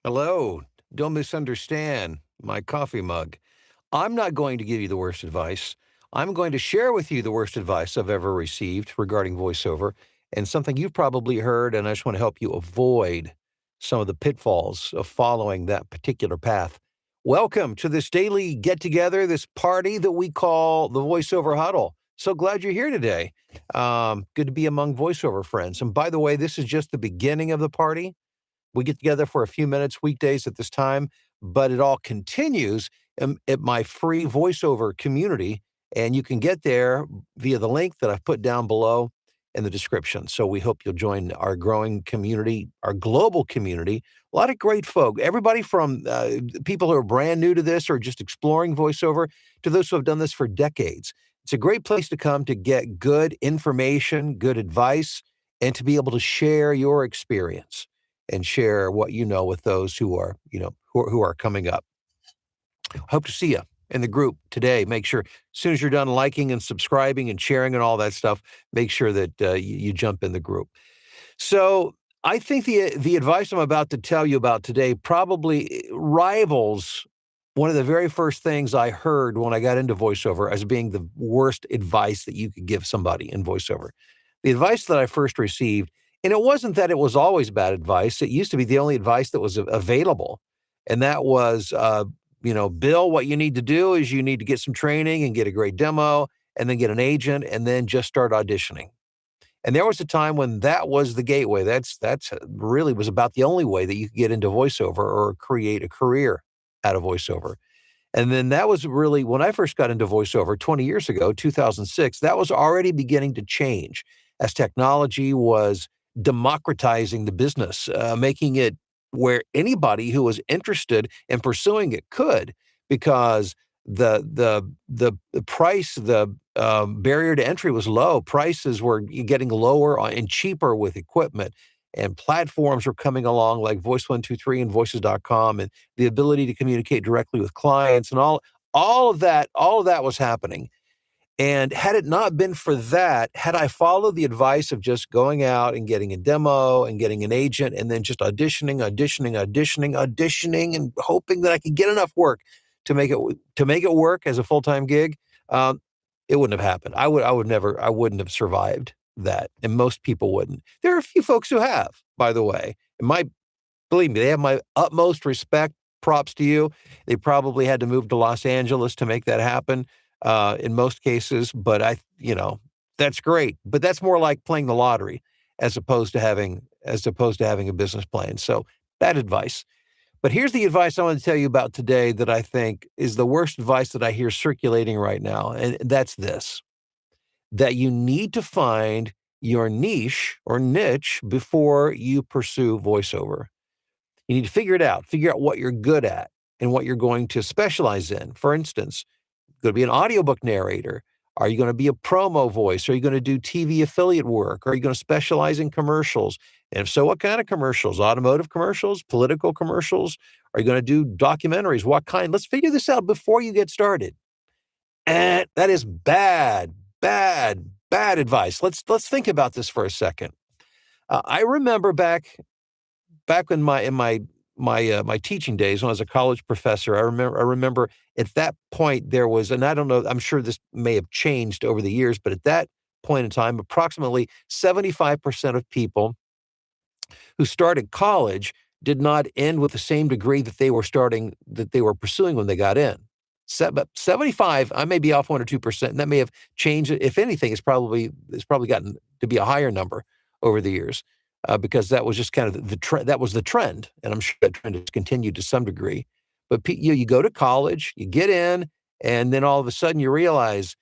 Hello. Don't misunderstand my coffee mug. I'm not going to give you the worst advice. I'm going to share with you the worst advice I've ever received regarding voiceover and something you've probably heard, and I just want to help you avoid some of the pitfalls of following that particular path. Welcome to this daily get together, this party that we call the Voiceover Huddle. So glad you're here today. Good to be among voiceover friends. And by the way, this is just the beginning of the party. We get together for a few minutes weekdays at this time, but it all continues at my free voiceover community. And you can get there via the link that I've put down below in the description. So we hope you'll join our growing community, our global community. A lot of great folk, everybody from people who are brand new to this or just exploring voiceover to those who have done this for decades. It's a great place to come to get good information, good advice, and to be able to share your experience and share what you know with those who are, who are coming up. Hope to see you in the group today. Make sure as soon as you're done liking and subscribing and sharing and all that stuff, make sure that you jump in the group. So I think the advice I'm about to tell you about today probably rivals one of the very first things I heard when I got into voiceover as being the worst advice that you could give somebody in voiceover. The advice that I first received, and it wasn't that it was always bad advice. It used to be the only advice that was available, and that was, Bill, what you need to do is you need to get some training and get a great demo, and then get an agent, and then just start auditioning. And there was a time when that was the gateway. That's really was about the only way that you could get into voiceover or create a career out of voiceover. And then that was really when I first got into voiceover 20 years ago, 2006, that was already beginning to change as technology was democratizing the business, making it where anybody who was interested in pursuing it could, because the price, the barrier to entry was low. Prices were getting lower and cheaper with equipment, and platforms were coming along like Voice123 and Voices.com, and the ability to communicate directly with clients and all of that was happening. And had it not been for that, had I followed the advice of just going out and getting a demo and getting an agent and then just auditioning and hoping that I could get enough work to make it work as a full-time gig, um, it wouldn't have happened. I wouldn't have survived that, and most people wouldn't. There are a few folks who have, by the way. And believe me, they have my utmost respect. Props to you. They probably had to move to Los Angeles to make that happen, in most cases, but that's great. But that's more like playing the lottery as opposed to having a business plan. So bad advice. But here's the advice I want to tell you about today that I think is the worst advice that I hear circulating right now, and that's this: that you need to find your niche or niche before you pursue voiceover. You need to figure out what you're good at and what you're going to specialize in. For instance, going to be an audiobook narrator? Are you going to be a promo voice? Are you going to do TV affiliate work? Are you going to specialize in commercials? And if so, what kind of commercials? Automotive commercials, political commercials? Are you going to do documentaries? What kind? Let's figure this out before you get started. And that is bad, bad, bad advice. Let's think about this for a second. I remember back in my teaching days when I was a college professor. I remember at that point there was, and I don't know, I'm sure this may have changed over the years, but at that point in time, approximately 75% of people who started college did not end with the same degree that they were pursuing when they got in. But 75, I may be off 1 or 2%, and that may have changed. If anything, it's probably gotten to be a higher number over the years, because that was just kind of the trend. That was the trend, and I'm sure that trend has continued to some degree. But you go to college, you get in, and then all of a sudden you realize,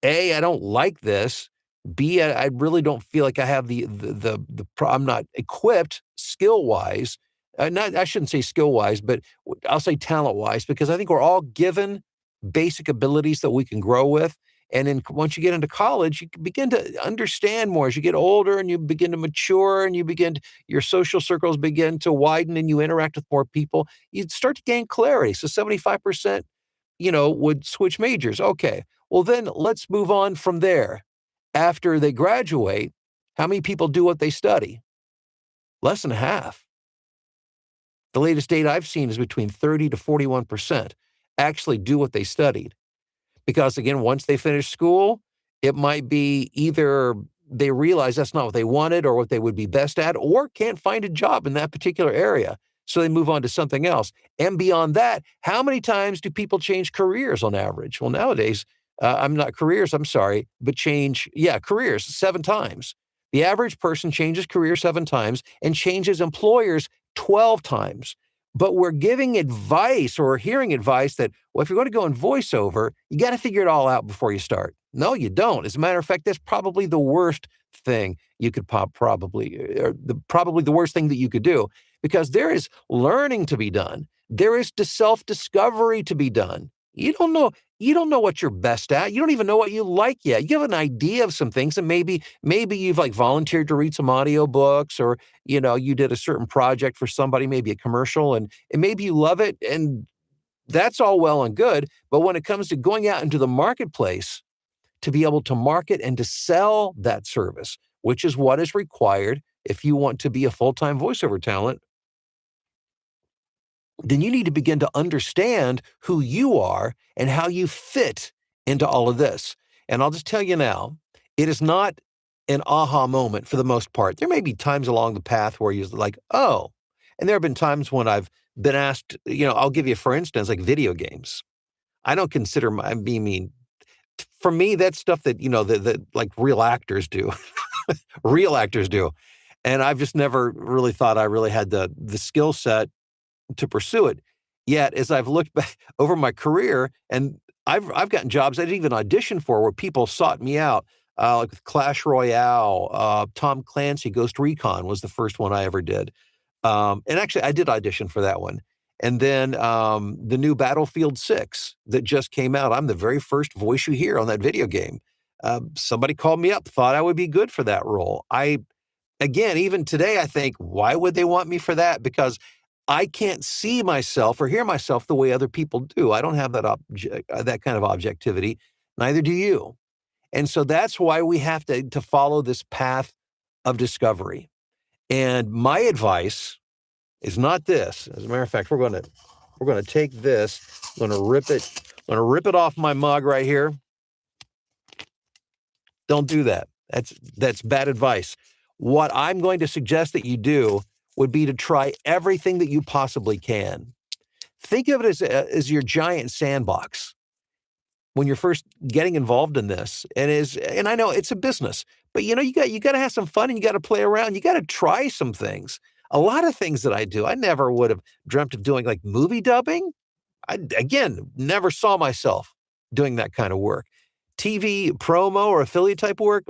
A, I don't like this. B, I really don't feel like I have I'm not equipped skill-wise. Not I shouldn't say skill-wise, but I'll say talent-wise, because I think we're all given basic abilities that we can grow with. And then once you get into college, you can begin to understand more as you get older and you begin to mature and your social circles begin to widen and you interact with more people. You start to gain clarity. So 75%, would switch majors. Okay. Well, then let's move on from there. After they graduate, how many people do what they study? Less than half. The latest data I've seen is between 30 to 41% actually do what they studied. Because again, once they finish school, it might be either they realize that's not what they wanted or what they would be best at, or can't find a job in that particular area. So they move on to something else. And beyond that, how many times do people change careers on average? Well, nowadays, I'm not careers, I'm sorry, but careers 7 times. The average person changes careers 7 times and changes employers 12 times. But we're giving advice or hearing advice that, well, if you're going to go in voiceover, you got to figure it all out before you start. No, you don't. As a matter of fact, that's probably the worst thing you could probably the worst thing that you could do, because there is learning to be done. There is self-discovery to be done. You don't know what you're best at. You don't even know what you like yet. You have an idea of some things, and maybe you've like volunteered to read some audiobooks, or you did a certain project for somebody, maybe a commercial, and maybe you love it, and that's all well and good. But when it comes to going out into the marketplace to be able to market and to sell that service, which is what is required if you want to be a full-time voiceover talent, then you need to begin to understand who you are and how you fit into all of this. And I'll just tell you now, it is not an aha moment for the most part. There may be times along the path where you're like, oh, and there have been times when I've been asked, I'll give you, for instance, like video games. I don't consider for me, that's stuff that, that like real actors do, real actors do. And I've just never really thought I really had the skill set to pursue it. Yet, as I've looked back over my career, and I've gotten jobs I didn't even audition for, where people sought me out, like with Clash Royale, Tom Clancy Ghost Recon was the first one I ever did. And actually, I did audition for that one. And then the new Battlefield 6 that just came out, I'm the very first voice you hear on that video game. Somebody called me up, thought I would be good for that role. Again, even today, I think, why would they want me for that? Because I can't see myself or hear myself the way other people do. I don't have that kind of objectivity. Neither do you. And so that's why we have to follow this path of discovery. And my advice is not this. As a matter of fact, we're going to take this. I'm going to rip it. I'm going to rip it off my mug right here. Don't do that. That's bad advice. What I'm going to suggest that you do would be to try everything that you possibly can. Think of it as your giant sandbox when you're first getting involved in this. And I know it's a business, but you got to have some fun, and you got to play around. You got to try some things. A lot of things that I do, I never would have dreamt of doing, like movie dubbing. I, again, never saw myself doing that kind of work. TV promo or affiliate type work,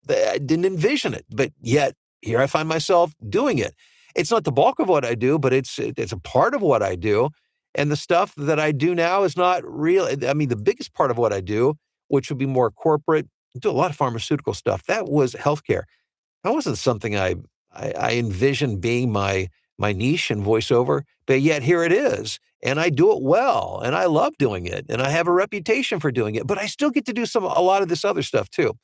I didn't envision it, but yet here I find myself doing it. It's not the bulk of what I do, but it's a part of what I do. And the stuff that I do now is not real. I mean, the biggest part of what I do, which would be more corporate, I do a lot of pharmaceutical stuff. That was healthcare. That wasn't something I envisioned being my niche in voiceover, but yet here it is. And I do it well, and I love doing it, and I have a reputation for doing it, but I still get to do a lot of this other stuff too.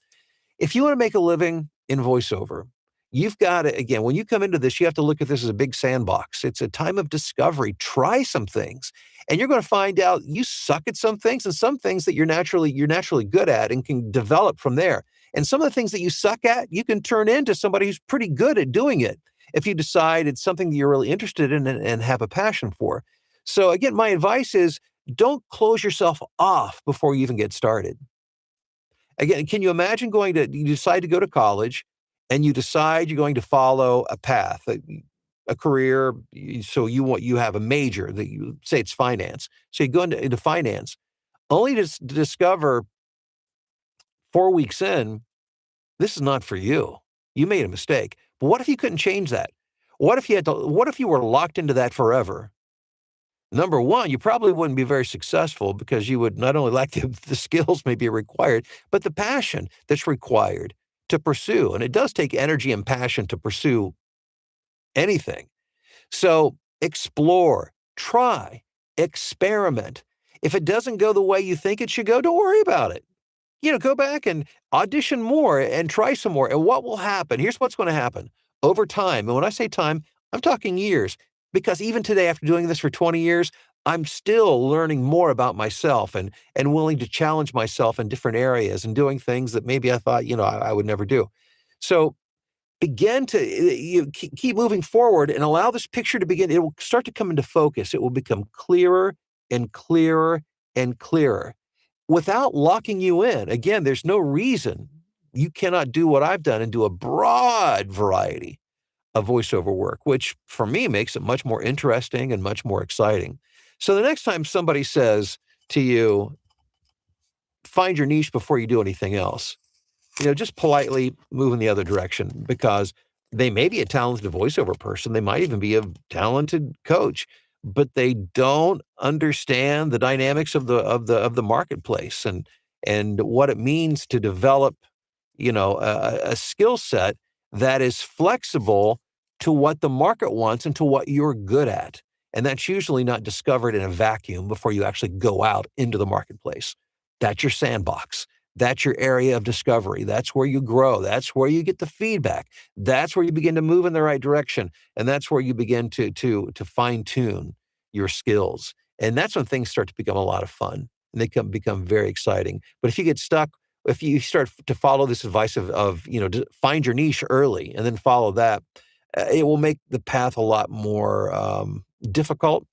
If you want to make a living in voiceover, you've got to, again, when you come into this, you have to look at this as a big sandbox. It's a time of discovery. Try some things, and you're going to find out you suck at some things, and some things that you're naturally good at and can develop from there. And some of the things that you suck at, you can turn into somebody who's pretty good at doing it if you decide it's something that you're really interested in and have a passion for. So again, my advice is, don't close yourself off before you even get started. Again, can you imagine you decide to go to college, and you decide you're going to follow a path, a career. So you have a major that you say it's finance. So you go into finance, only to discover 4 weeks in, this is not for you. You made a mistake. But what if you couldn't change that? What if you were locked into that forever? Number one, you probably wouldn't be very successful, because you would not only lack the skills maybe required, but the passion that's required to pursue. And it does take energy and passion to pursue anything. So explore, try, experiment. If it doesn't go the way you think it should go, don't worry about it. Go back and audition more and try some more. And what will happen? Here's what's going to happen over time. And when I say time, I'm talking years. because even today, after doing this for 20 years, I'm still learning more about myself and willing to challenge myself in different areas and doing things that maybe I thought, I would never do. So begin to keep moving forward and allow this picture to begin. It will start to come into focus. It will become clearer and clearer and clearer without locking you in. Again, there's no reason you cannot do what I've done and do a broad variety of voiceover work, which for me makes it much more interesting and much more exciting. So the next time somebody says to you, find your niche before you do anything else, just politely move in the other direction, because they may be a talented voiceover person. They might even be a talented coach, but they don't understand the dynamics of the marketplace and what it means to develop, a skill set that is flexible to what the market wants and to what you're good at. And that's usually not discovered in a vacuum before you actually go out into the marketplace. That's your sandbox. That's your area of discovery. That's where you grow. That's where you get the feedback. That's where you begin to move in the right direction. And that's where you begin to fine tune your skills. And that's when things start to become a lot of fun and they become very exciting. But if you get stuck, if you start to follow this advice of to find your niche early and then follow that, it will make the path a lot more difficult,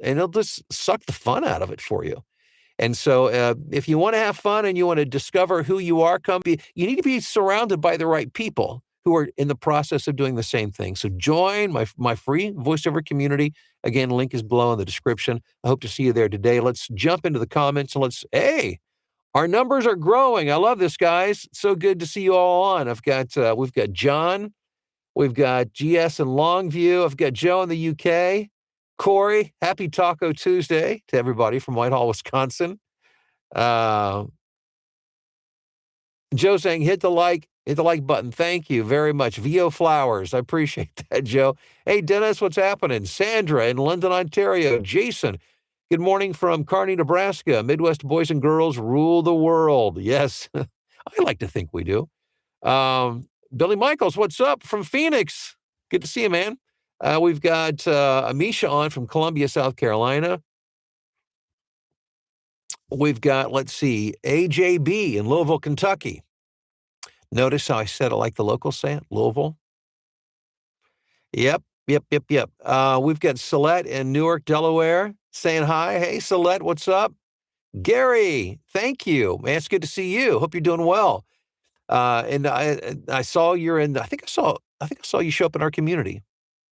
and it'll just suck the fun out of it for you. And so, if you want to have fun and you want to discover who you are, you need to be surrounded by the right people who are in the process of doing the same thing. So join my free voiceover community. Again, link is below in the description. I hope to see you there today. Let's jump into the comments and hey, our numbers are growing. I love this, guys. So good to see you all on. We've got John, we've got GS in Longview. I've got Joe in the UK. Corey, happy Taco Tuesday to everybody from Whitehall, Wisconsin. Uh, Joe saying, hit the like button. Thank you very much. VO Flowers. I appreciate that, Joe. Hey, Dennis, what's happening? Sandra in London, Ontario. Jason, good morning from Kearney, Nebraska. Midwest boys and girls rule the world. Yes, I like to think we do. Billy Michaels, what's up from Phoenix? Good to see you, man. We've got Amisha on from Columbia, South Carolina. We've got, let's see, AJB in Louisville, Kentucky. Notice how I said it like the locals say it, Louisville? Yep. We've got Celeste in Newark, Delaware, saying hi. Hey, Celeste, what's up? Gary, thank you. Man, it's good to see you. Hope you're doing well. And I saw you're in, I think I saw you show up in our community.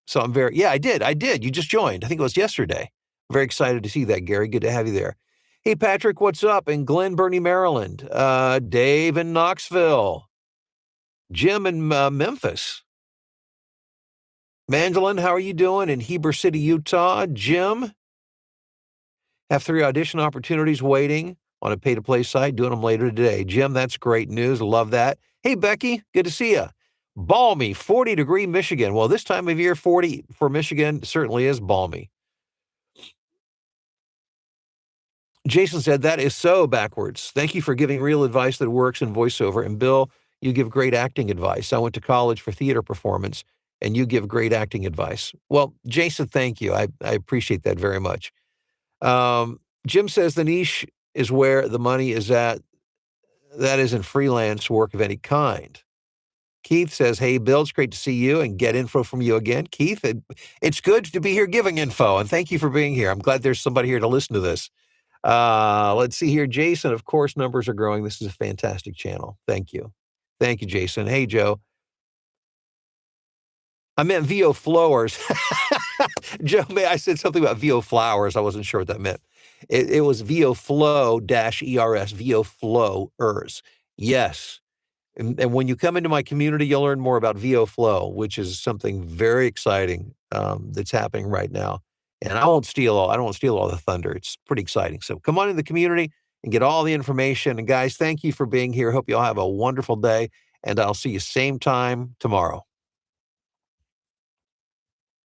So I did. You just joined. I think it was yesterday. Very excited to see that, Gary. Good to have you there. Hey, Patrick, what's up in Glen Burnie, Maryland? Dave in Knoxville. Jim in Memphis. Mandolin, how are you doing in Heber City, Utah? Jim, have 3 audition opportunities waiting on a pay-to-play site, doing them later today. Jim, that's great news. Love that. Hey, Becky, good to see you. Balmy, 40-degree Michigan. Well, this time of year, 40 for Michigan certainly is balmy. Jason said, that is so backwards. Thank you for giving real advice that works in voiceover. And Bill, you give great acting advice. I went to college for theater performance, and you give great acting advice. Well, Jason, thank you. I appreciate that very much. Jim says the niche is where the money is at. That is in freelance work of any kind. Keith says, hey, Bill, it's great to see you and get info from you again. Keith, it's good to be here giving info, and thank you for being here. I'm glad there's somebody here to listen to this. Let's see here. Jason, of course, numbers are growing. This is a fantastic channel. Thank you. Thank you, Jason. Hey, Joe. I meant VO Flowers. Joe, I said something about VO Flowers. I wasn't sure what that meant. It was VO Flow -ERS, VO Flowers. Yes. And when you come into my community, you'll learn more about VO Flow, which is something very exciting that's happening right now. And I don't steal all the thunder. It's pretty exciting. So come on in the community and get all the information. And guys, thank you for being here. Hope you all have a wonderful day. And I'll see you same time tomorrow.